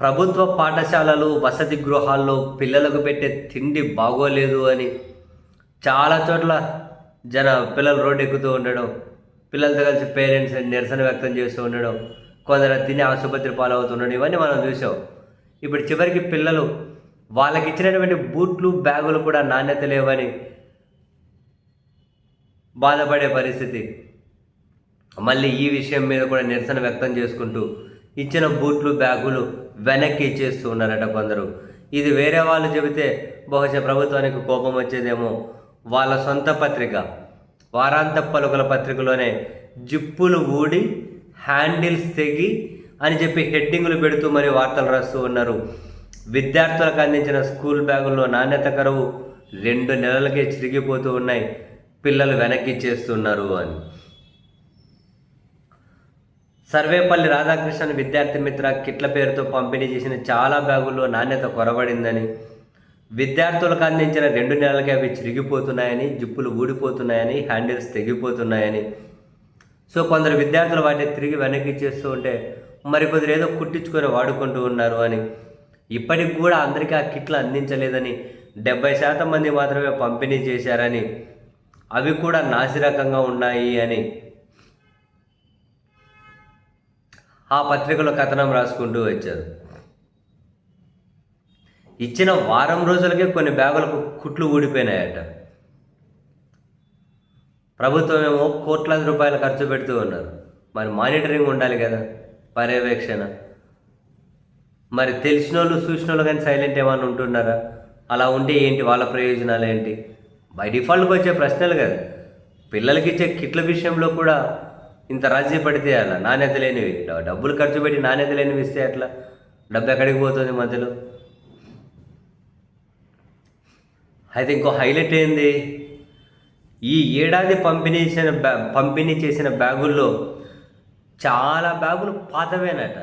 ప్రభుత్వ పాఠశాలలు, వసతి గృహాల్లో పిల్లలకు పెట్టే తిండి బాగోలేదు అని చాలా చోట్ల పిల్లలు రోడ్డు ఎక్కుతూ ఉండడం, పిల్లలతో కలిసి పేరెంట్స్ నిరసన వ్యక్తం చేస్తూ ఉండడం, కొందరు తిని ఆసుపత్రి పాలవుతుండడం ఇవన్నీ మనం చూసాం. ఇప్పుడు చివరికి పిల్లలు వాళ్ళకి ఇచ్చినటువంటి బూట్లు, బ్యాగులు కూడా నాణ్యత లేవని బాధపడే పరిస్థితి. మళ్ళీ ఈ విషయం మీద కూడా నిరసన వ్యక్తం చేసుకుంటూ ఇచ్చిన బూట్లు, బ్యాగులు వెనక్కి ఇచ్చేస్తూ ఉన్నారట కొందరు. ఇది వేరే వాళ్ళు చెబితే బహుశా ప్రభుత్వానికి కోపం వచ్చేదేమో. వాళ్ళ సొంత పత్రిక వారాంత పలుకుల పత్రికలోనే జిప్పులు ఊడి హ్యాండిల్స్ తెగి అని చెప్పి హెడ్డింగులు పెడుతూ మరి వార్తలు రాస్తూ ఉన్నారు. విద్యార్థులకు అందించిన స్కూల్ బ్యాగుల్లో నాణ్యత కరువు, 2 నెలలకే చిరిగిపోతూ ఉన్నాయి, పిల్లలు వెనక్కి ఇచ్చేస్తున్నారు అని. సర్వేపల్లి రాధాకృష్ణన్ విద్యార్థి మిత్ర కిట్ల పేరుతో పంపిణీ చేసిన చాలా బ్యాగుల్లో నాణ్యత కొరబడిందని, విద్యార్థులకు అందించిన 2 నెలలకి అవి చిరిగిపోతున్నాయని, జిప్పులు ఊడిపోతున్నాయని, హ్యాండిల్స్ తెగిపోతున్నాయని. సో కొందరు విద్యార్థులు వాటిని తిరిగి వెనక్కి ఇచ్చేస్తూ ఉంటే మరికొందరు ఏదో కుట్టించుకొని వాడుకుంటూ ఉన్నారు అని. ఇప్పటికి కూడా అందరికీ ఆ కిట్లు అందించలేదని, 70% మంది మాత్రమే పంపిణీ చేశారని, అవి కూడా నాసిరకంగా ఉన్నాయి అని ఆ పత్రికలో కథనం రాసుకుంటూ వచ్చారు. ఇచ్చిన వారం రోజులకే కొన్ని బ్యాగులకు కుట్లు ఊడిపోయినాయట. ప్రభుత్వం ఏమో కోట్లాది రూపాయలు ఖర్చు పెడుతూ ఉన్నారు. మరి మానిటరింగ్ ఉండాలి కదా, పర్యవేక్షణ. మరి తెలిసిన వాళ్ళు చూసిన వాళ్ళు కానీ సైలెంట్ ఏమైనా ఉంటున్నారా? అలా ఉంటే ఏంటి వాళ్ళ ప్రయోజనాలు ఏంటి? బై డిఫాల్ట్కి వచ్చే ప్రశ్నలు కదా. పిల్లలకి ఇచ్చే కిట్ల విషయంలో కూడా ఇంత రాజీ పడితే అలా నాణ్యత లేనివి, డబ్బులు ఖర్చు పెట్టి నాణ్యత లేనివి ఇస్తే అట్లా డబ్బు ఎక్కడికి పోతుంది మధ్యలో? అయితే ఇంకో హైలైట్ ఏంది, ఈ ఏడాది పంపిణీ చేసిన బ్యాగుల్లో చాలా బ్యాగులు పాతవేనట.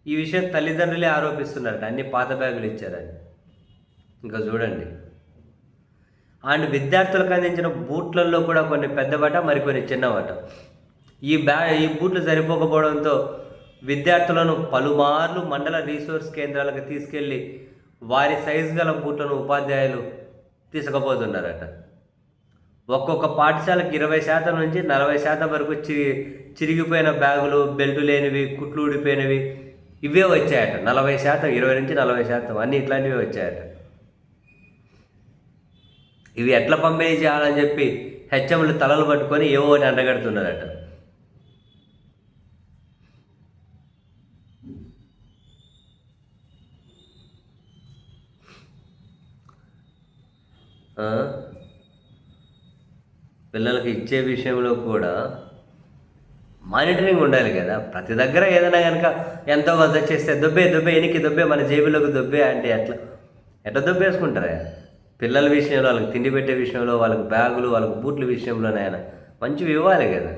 ఈ విషయం తల్లిదండ్రులే ఆరోపిస్తున్నారట, అన్ని పాత బ్యాగులు ఇచ్చారని. ఇంకా చూడండి. అండ్ విద్యార్థులకు అందించిన బూట్లలో కూడా కొన్ని పెద్దవట, మరికొన్ని చిన్నవట. ఈ బూట్లు సరిపోకపోవడంతో విద్యార్థులను పలుమార్లు మండల రీసోర్స్ కేంద్రాలకు తీసుకెళ్ళి వారి సైజు గల బూట్లను ఉపాధ్యాయులు తీసుకుపోతున్నారట. ఒక్కొక్క పాఠశాలకు 20% నుంచి 40% వరకు చిరిగిపోయిన బ్యాగులు, బెల్టు లేనివి, కుట్లు ఊడిపోయినవి ఇవే వచ్చాయట. 40%, 20 నుంచి 40% అన్నీ ఇట్లాంటివే వచ్చాయట. ఇవి ఎట్లా పంపిణీ చేయాలని చెప్పి హెచ్ఎంలు తలలు పట్టుకొని ఏవో అని అంటగడుతున్నారట. పిల్లలకి ఇచ్చే విషయంలో కూడా మానిటరింగ్ ఉండాలి కదా. ప్రతి దగ్గర ఏదైనా కనుక ఎంతో కొంత చేస్తే దొబ్బే ఎనికి దొబ్బే మన జేబులోకి దొబ్బే అంటే ఎట్లా దొబ్బేసుకుంటారా? పిల్లల విషయంలో, వాళ్ళకి తిండి పెట్టే విషయంలో, వాళ్ళకి బ్యాగులు, వాళ్ళకి బూట్ల విషయంలోనైనా మంచివి ఇవ్వాలి కదా.